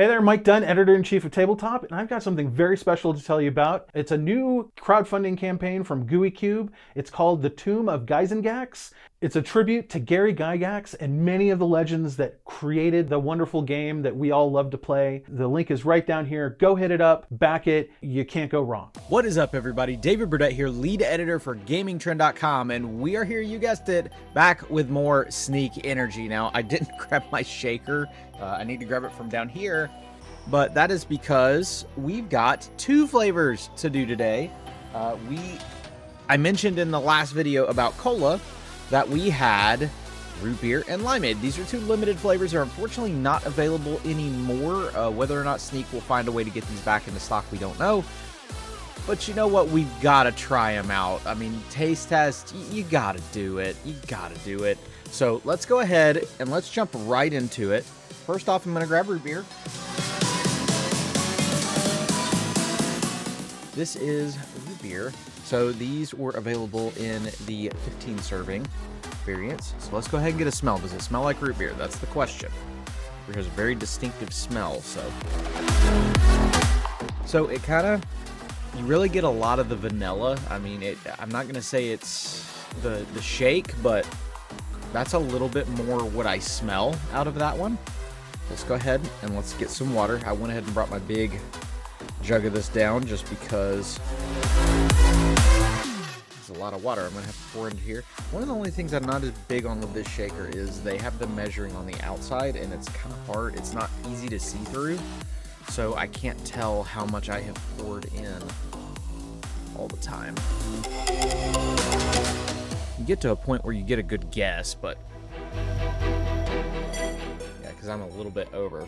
Hey there, Mike Dunn, Editor-in-Chief of Tabletop, and I've got something very special to tell you about. It's a new crowdfunding campaign from Gooey Cube. It's called The Tomb of Gyzengax. It's a tribute to Gary Gygax and many of the legends that created the wonderful game that we all love to play. The link is right down here. Go hit it up, back it. You can't go wrong. What is up, everybody? David Burdett here, lead editor for Gamingtrend.com, and we are here, you guessed it, back with more Sneak Energy. Now, I didn't grab my shaker. I need to grab it from down here, but that is because we've got two flavors to do today. I mentioned in the last video about cola that we had root beer and limeade. These are two limited flavors. They're unfortunately not available anymore. Whether or not Sneak will find a way to get these back into stock, we don't know. But you know what? We've got to try them out. I mean, taste test, you got to do it. You got to do it. So let's go ahead and let's jump right into it. First off, I'm going to grab root beer. This is root beer. So these were available in the 15 serving variants. So let's go ahead and get a smell. Does it smell like root beer? That's the question. It has a very distinctive smell. So it kind of, you really get a lot of the vanilla. I mean, I'm not going to say it's the shake, but that's a little bit more what I smell out of that one. Let's go ahead and let's get some water. I went ahead and brought my big jug of this down just because there's a lot of water I'm going to have to pour into here. One of the only things I'm not as big on with this shaker is they have the measuring on the outside, and it's kind of hard. It's not easy to see through, so I can't tell how much I have poured in all the time. You get to a point where you get a good guess, but because I'm a little bit over.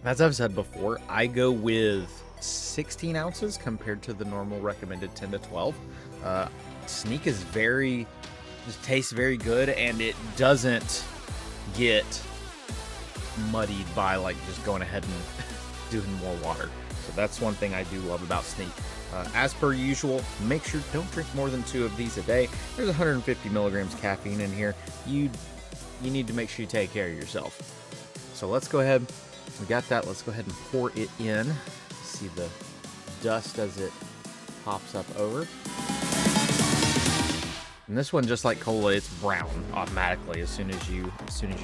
As I've said before, I go with 16 ounces compared to the normal recommended 10 to 12. Sneak is just tastes very good, and it doesn't get muddied by like just going ahead and doing more water. So that's one thing I do love about Sneak. As per usual, make sure don't drink more than 2 of these a day. There's 150 milligrams caffeine in here. You need to make sure you take care of yourself. So let's go ahead. We got that. Let's go ahead and pour it in. See the dust as it pops up over. And this one, just like cola, it's brown automatically as soon as you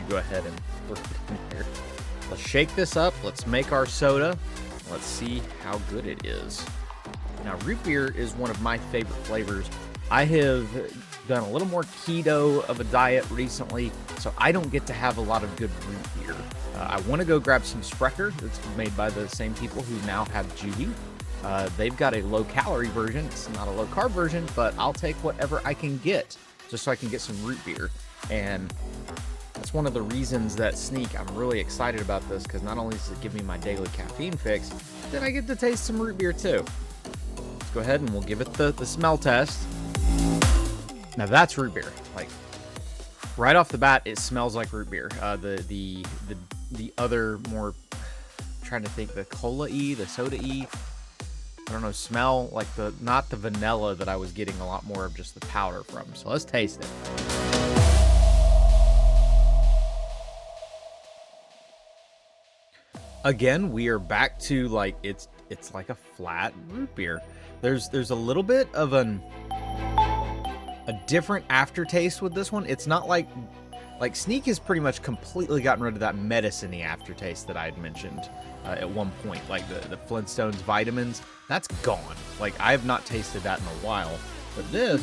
go ahead and pour it in there. Let's shake this up. Let's make our soda. Let's see how good it is. Now, root beer is one of my favorite flavors. I have done a little more keto of a diet recently, so I don't get to have a lot of good root beer. I want to go grab some Sprecher. It's made by the same people who now have Judy. They've got a low-calorie version. It's not a low-carb version, but I'll take whatever I can get just so I can get some root beer. And that's one of the reasons that Sneak, I'm really excited about this, because not only does it give me my daily caffeine fix, then I get to taste some root beer too. Let's go ahead and we'll give it the smell test. Now that's root beer. Like, right off the bat, it smells like root beer. The other more, I'm trying to think, the cola-y, the soda-y, I don't know, smell like not the vanilla that I was getting a lot more of just the powder from. So let's taste it. Again, we are back to like, it's like a flat root beer. There's a little bit of a different aftertaste with this one. It's not like Sneak has pretty much completely gotten rid of that medicine-y aftertaste that I had mentioned at one point, like the Flintstones vitamins. That's gone. Like, I have not tasted that in a while, but this,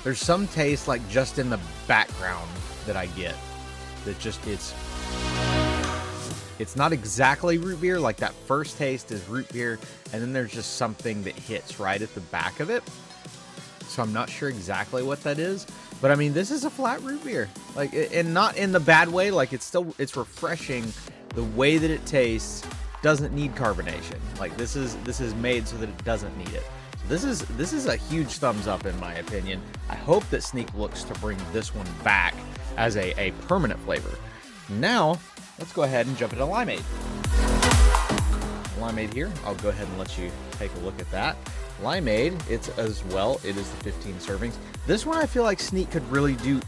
there's some taste like just in the background that I get that just it's not exactly root beer. Like, that first taste is root beer, and then there's just something that hits right at the back of it. So I'm not sure exactly what that is, but I mean, this is a flat root beer, like, and not in the bad way. Like, it's refreshing. The way that it tastes doesn't need carbonation. Like, this is made so that it doesn't need it. So this is a huge thumbs up in my opinion. I hope that Sneak looks to bring this one back as a permanent flavor. Now let's go ahead and jump into limeade. Limeade here. I'll go ahead and let you take a look at that. Limeade, it's as well, it is the 15 servings. This one I feel like Sneak could really do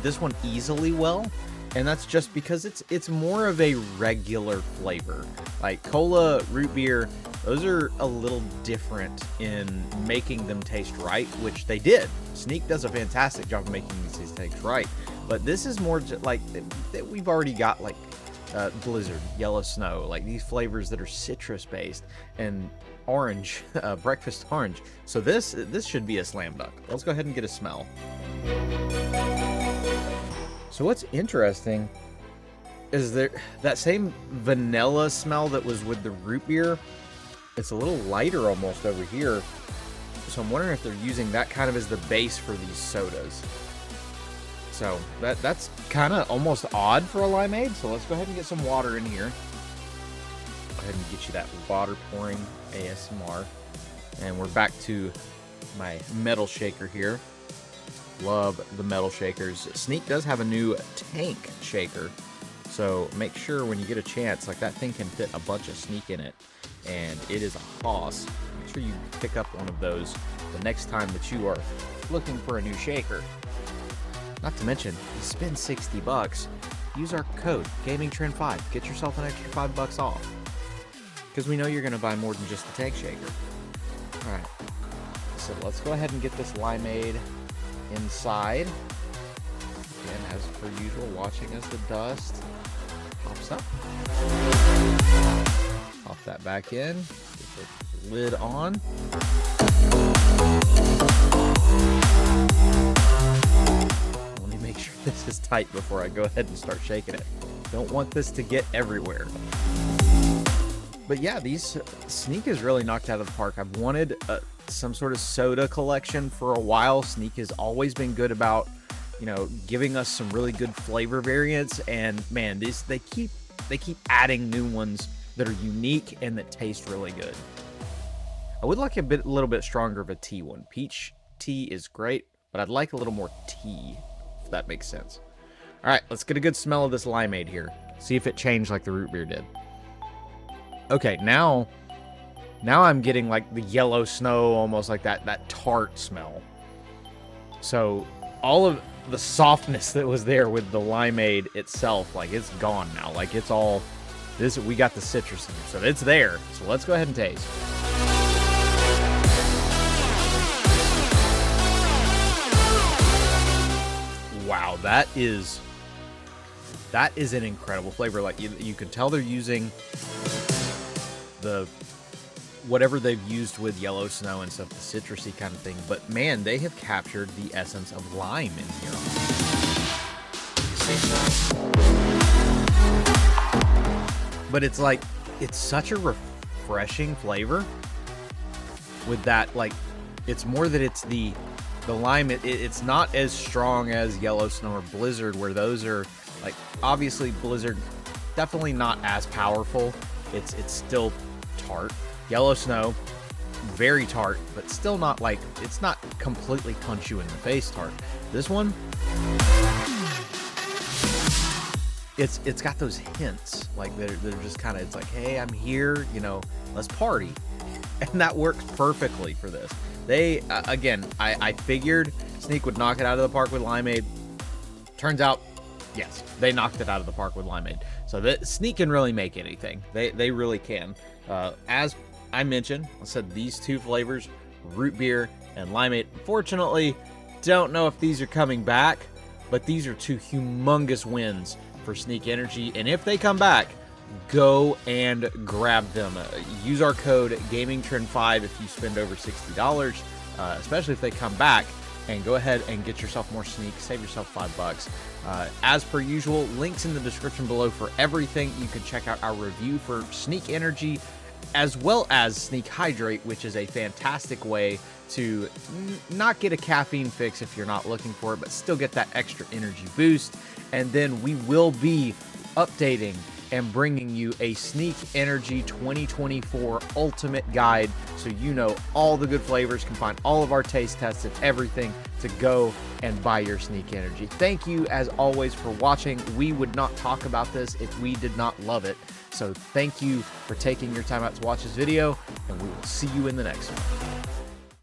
this one easily well, and that's just because it's more of a regular flavor. Like cola, root beer, those are a little different in making them taste right, which they did. Sneak does a fantastic job of making these taste right, but this is more like we've already got like Blizzard, Yellow Snow, like these flavors that are citrus based, and orange, breakfast orange. So this should be a slam dunk. Let's go ahead and get a smell. So what's interesting is that same vanilla smell that was with the root beer, it's a little lighter almost over here. So I'm wondering if they're using that kind of as the base for these sodas. So that's kind of almost odd for a limeade. So let's go ahead and get some water in here. Go ahead and get you that water pouring ASMR. And we're back to my metal shaker here. Love the metal shakers. Sneak does have a new tank shaker. So make sure when you get a chance, like that thing can fit a bunch of Sneak in it. And it is a hoss. Make sure you pick up one of those the next time that you are looking for a new shaker. Not to mention, you spend $60, use our code Gamingtrend5. Get yourself an extra $5 off. Because we know you're going to buy more than just the tank shaker. Alright, so let's go ahead and get this limeade inside. Again, as per usual, watching as the dust pops up. Pop that back in. Get the lid on. Let me make sure this is tight before I go ahead and start shaking it. Don't want this to get everywhere. But yeah, these Sneak is really knocked out of the park. I've wanted some sort of soda collection for a while. Sneak has always been good about, you know, giving us some really good flavor variants. And man, they keep adding new ones that are unique and that taste really good. I would like a little bit stronger of a tea one. Peach tea is great, but I'd like a little more tea, if that makes sense. All right, let's get a good smell of this limeade here. See if it changed like the root beer did. Okay, now I'm getting like the yellow snow, almost like that tart smell. So all of the softness that was there with the limeade itself, like it's gone now. Like it's all this. We got the citrus in here, so it's there. So let's go ahead and taste. Wow, that is an incredible flavor. Like you can tell they're using the whatever they've used with yellow snow and stuff, the citrusy kind of thing, but man, they have captured the essence of lime in here. But it's like, it's such a refreshing flavor with that, like, it's more that it's the lime, it's not as strong as yellow snow or Blizzard, where those are like, obviously Blizzard definitely not as powerful. It's still tart. Yellow snow, very tart, but still not like, it's not completely punch you in the face tart. This one, it's got those hints, like they're just kind of, it's like, hey, I'm here, you know, let's party. And that works perfectly for this. They, again, I figured Sneak would knock it out of the park with limeade. Turns out, yes, they knocked it out of the park with limeade. So that Sneak can really make anything. They really can. As I mentioned, I said these two flavors, root beer and limeade. Unfortunately, don't know if these are coming back, but these are two humongous wins for Sneak Energy. And if they come back, go and grab them. Use our code Gamingtrend5 if you spend over $60, especially if they come back. And go ahead and get yourself more Sneak. Save yourself $5. As per usual, links in the description below for everything. You can check out our review for Sneak Energy, as well as Sneak Hydrate, which is a fantastic way to not get a caffeine fix if you're not looking for it, but still get that extra energy boost. And then we will be updating and bringing you a Sneak Energy 2024 Ultimate Guide, so you know all the good flavors, can find all of our taste tests and everything to go and buy your Sneak Energy. Thank you, as always, for watching. We would not talk about this if we did not love it. So thank you for taking your time out to watch this video, and we will see you in the next one.